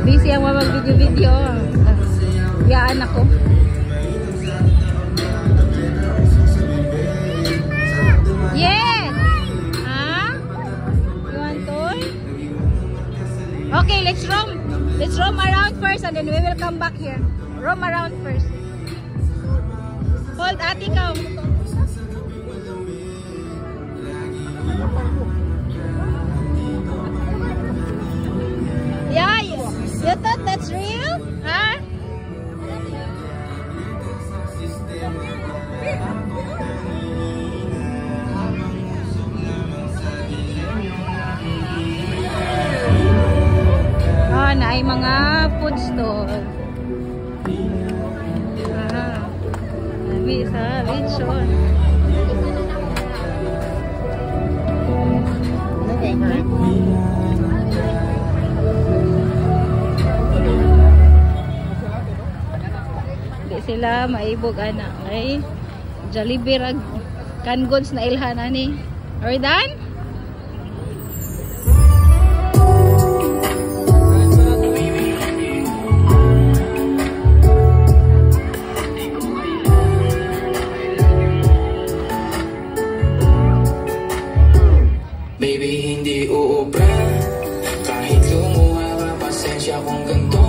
Busy ang mga video-video. Yaan ako. Yes! Ha? You want toy? Okay, let's roam. Let's roam around first and then we will come back here. Roam around first. Hold, ate ka. Yeah, you thought that's real? Huh? Na ay mga food stall. Sabi sa lechon. Di sila maibog ana. Ay Jollibee rag canned goods na ilhan ani. Are we done? Baby, hindi uubra kahit lumuha ka, pasensya kung ganito